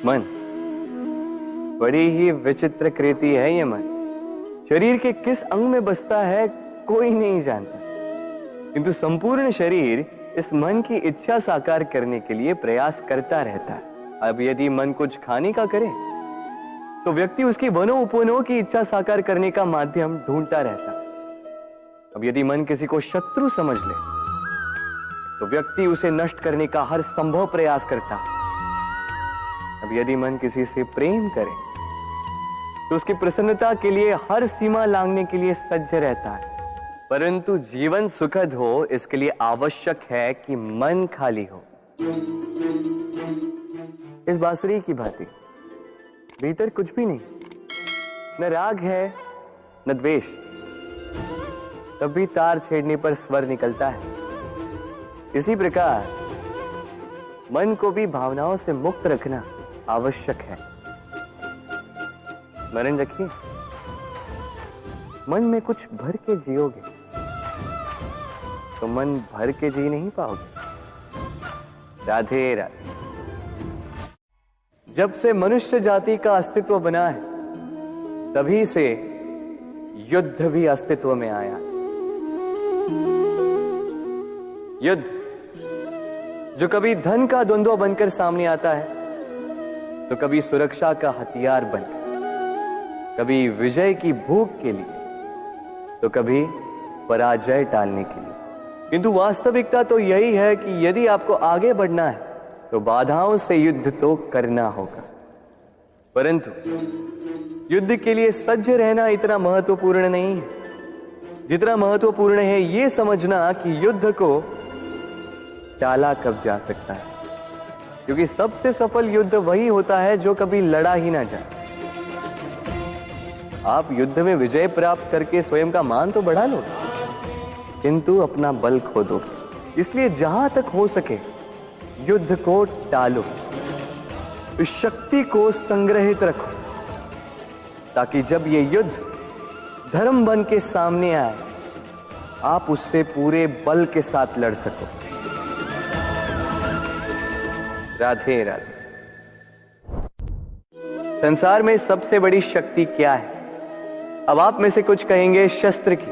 मन बड़ी ही विचित्र कृति है। ये मन शरीर के किस अंग में बसता है कोई नहीं जानता, किंतु संपूर्ण शरीर इस मन की इच्छा साकार करने के लिए प्रयास करता रहता है। अब यदि मन कुछ खाने का करे तो व्यक्ति उसकी वनो उपवनों की इच्छा साकार करने का माध्यम ढूंढता रहता है। अब यदि मन किसी को शत्रु समझ ले तो व्यक्ति उसे नष्ट करने का हर संभव प्रयास करता है। अब यदि मन किसी से प्रेम करे तो उसकी प्रसन्नता के लिए हर सीमा लांघने के लिए सज्ज रहता है। परंतु जीवन सुखद हो इसके लिए आवश्यक है कि मन खाली हो। इस बांसुरी की भांति भीतर कुछ भी नहीं, न राग है न द्वेष, तब भी तार छेड़ने पर स्वर निकलता है। इसी प्रकार मन को भी भावनाओं से मुक्त रखना आवश्यक है। स्मरण रखिए, मन में कुछ भर के जियोगे तो मन भर के जी नहीं पाओगे। राधे राधे। जब से मनुष्य जाति का अस्तित्व बना है तभी से युद्ध भी अस्तित्व में आया। युद्ध जो कभी धन का द्वंद्व बनकर सामने आता है तो कभी सुरक्षा का हथियार बनकर, कभी विजय की भूख के लिए तो कभी पराजय टालने के लिए। किंतु वास्तविकता तो यही है कि यदि आपको आगे बढ़ना है तो बाधाओं से युद्ध तो करना होगा। परंतु युद्ध के लिए सज्ज रहना इतना महत्वपूर्ण नहीं है जितना महत्वपूर्ण है यह समझना कि युद्ध को टाला कब जा सकता है, क्योंकि सबसे सफल युद्ध वही होता है जो कभी लड़ा ही ना जाए। आप युद्ध में विजय प्राप्त करके स्वयं का मान तो बढ़ा लो, किंतु अपना बल खो दोगे। इसलिए जहां तक हो सके युद्ध को टालो, इस शक्ति को संग्रहित रखो, ताकि जब ये युद्ध धर्म बन के सामने आए आप उससे पूरे बल के साथ लड़ सको। राधे राधे। संसार में सबसे बड़ी शक्ति क्या है? अब आप में से कुछ कहेंगे शस्त्र की,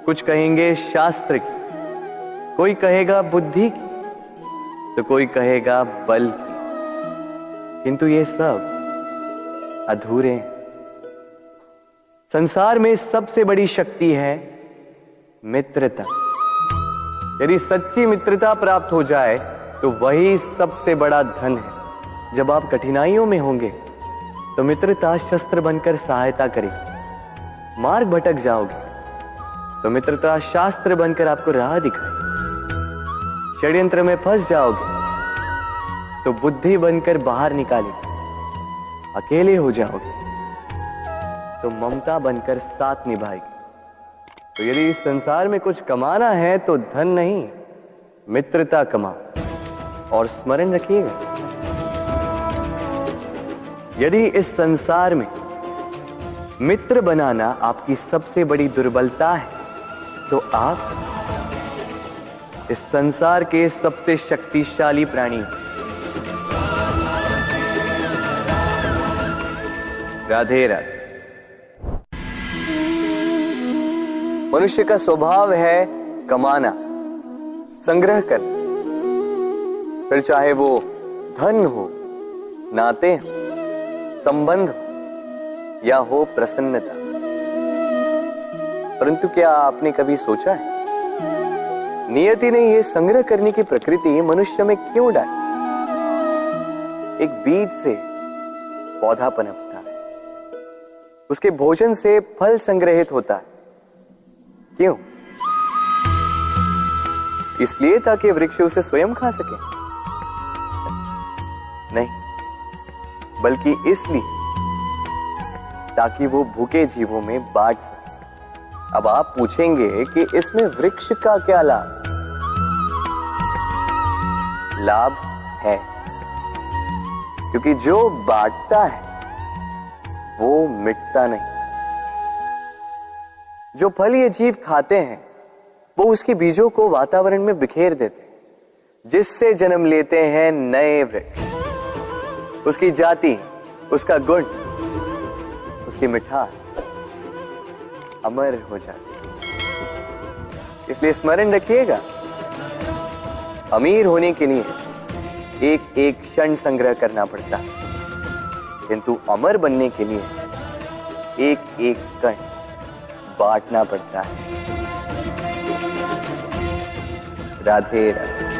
कुछ कहेंगे शास्त्र की, कोई कहेगा बुद्धि की, तो कोई कहेगा बल की। किंतु ये सब अधूरे हैं। संसार में सबसे बड़ी शक्ति है मित्रता। यदि सच्ची मित्रता प्राप्त हो जाए तो वही सबसे बड़ा धन है। जब आप कठिनाइयों में होंगे तो मित्रता शस्त्र बनकर सहायता करेगी। मार्ग भटक जाओगे तो मित्रता शास्त्र बनकर आपको राह दिखाएगी। षड्यंत्र में फंस जाओगे तो बुद्धि बनकर बाहर निकालेगी। अकेले हो जाओगे तो ममता बनकर साथ निभाएगी। तो यदि इस संसार में कुछ कमाना है तो धन नहीं, मित्रता कमाओ। और स्मरण रखिएगा, यदि इस संसार में मित्र बनाना आपकी सबसे बड़ी दुर्बलता है तो आप इस संसार के सबसे शक्तिशाली प्राणी हैं। राधे राधे। मनुष्य का स्वभाव है कमाना, संग्रह करना, फिर चाहे वो धन हो, नाते हो, संबंध हो या हो प्रसन्नता। परंतु क्या आपने कभी सोचा है नियति ने यह संग्रह करने की प्रकृति मनुष्य में क्यों डाली? एक बीज से पौधा पनपता है, उसके भोजन से फल संग्रहित होता है। क्यों? इसलिए ताकि वृक्ष उसे स्वयं खा सके? नहीं, बल्कि इसलिए ताकि वो भूखे जीवों में बांट सके। अब आप पूछेंगे कि इसमें वृक्ष का क्या लाभ? लाभ है, क्योंकि जो बांटता है वो मिटता नहीं। जो फल ये जीव खाते हैं वो उसके बीजों को वातावरण में बिखेर देते हैं, जिससे जन्म लेते हैं नए वृक्ष। उसकी जाति, उसका गुण, उसकी मिठास अमर हो जाती। इसलिए स्मरण रखिएगा, अमीर होने के लिए एक एक क्षण संग्रह करना पड़ता है, किंतु अमर बनने के लिए एक एक कण बांटना पड़ता है। राधे राधे।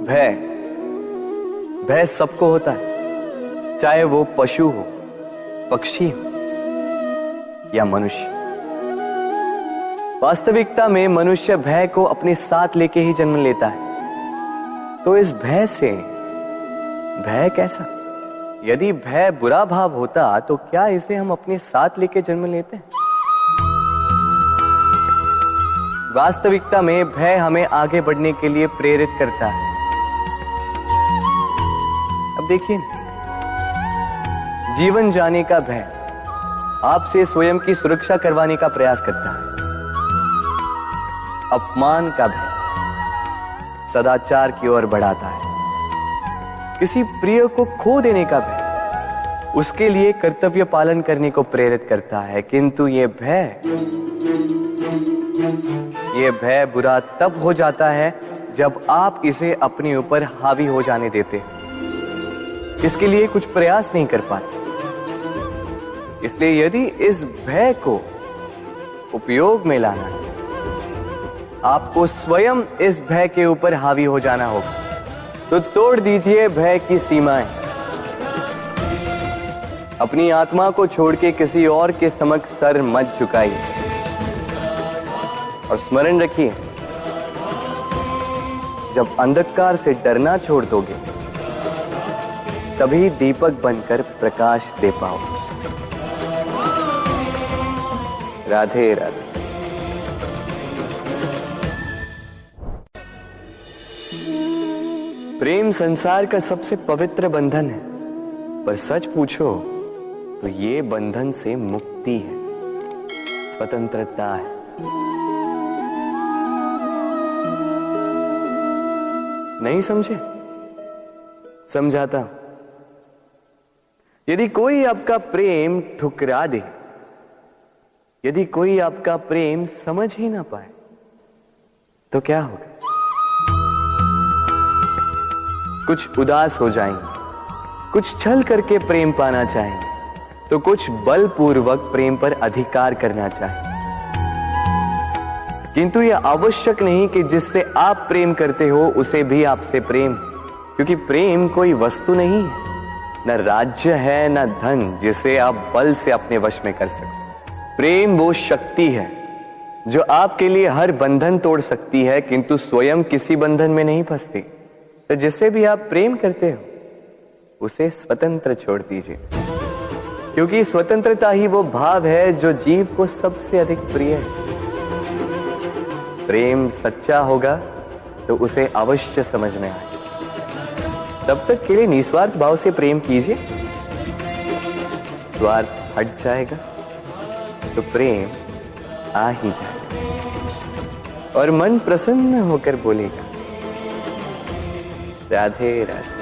भय, भय सबको होता है, चाहे वो पशु हो, पक्षी हो या मनुष्य। वास्तविकता में मनुष्य भय को अपने साथ लेके ही जन्म लेता है। तो इस भय से, भय कैसा? यदि भय बुरा भाव होता तो क्या इसे हम अपने साथ लेके जन्म लेते हैं? वास्तविकता में भय हमें आगे बढ़ने के लिए प्रेरित करता है। अब देखिए, जीवन जाने का भय आपसे स्वयं की सुरक्षा करवाने का प्रयास करता है। अपमान का भय सदाचार की ओर बढ़ाता है। किसी प्रिय को खो देने का भय उसके लिए कर्तव्य पालन करने को प्रेरित करता है। किंतु ये भय बुरा तब हो जाता है जब आप इसे अपने ऊपर हावी हो जाने देते हैं, इसके लिए कुछ प्रयास नहीं कर पाते। इसलिए यदि इस भय को उपयोग में लाना है, आपको स्वयं इस भय के ऊपर हावी हो जाना होगा। तो तोड़ दीजिए भय की सीमाएं। अपनी आत्मा को छोड़ के किसी और के समक्ष सर मत झुकाइए और स्मरण रखिए, जब अंधकार से डरना छोड़ दोगे तभी दीपक बनकर प्रकाश दे पाओगे। राधे राधे। प्रेम संसार का सबसे पवित्र बंधन है, पर सच पूछो तो ये बंधन से मुक्ति है, स्वतंत्रता है। नहीं समझे? समझाता हूं। यदि कोई आपका प्रेम ठुकरा दे, यदि कोई आपका प्रेम समझ ही ना पाए, तो क्या होगा? कुछ उदास हो जाएंगे, कुछ छल करके प्रेम पाना चाहेंगे, तो कुछ बलपूर्वक प्रेम पर अधिकार करना चाहेंगे। किंतु यह आवश्यक नहीं कि जिससे आप प्रेम करते हो उसे भी आपसे प्रेम, क्योंकि प्रेम कोई वस्तु नहीं है, न राज्य है, न धन जिसे आप बल से अपने वश में कर सको। प्रेम वो शक्ति है जो आपके लिए हर बंधन तोड़ सकती है, किंतु स्वयं किसी बंधन में नहीं फंसती। तो जिससे भी आप प्रेम करते हो उसे स्वतंत्र छोड़ दीजिए, क्योंकि स्वतंत्रता ही वो भाव है जो जीव को सबसे अधिक प्रिय है। प्रेम सच्चा होगा तो उसे अवश्य समझ में आए। तब तक के लिए निस्वार्थ भाव से प्रेम कीजिए। स्वार्थ हट जाएगा तो प्रेम आ ही जाएगा और मन प्रसन्न होकर बोलेगा, राधे राधे।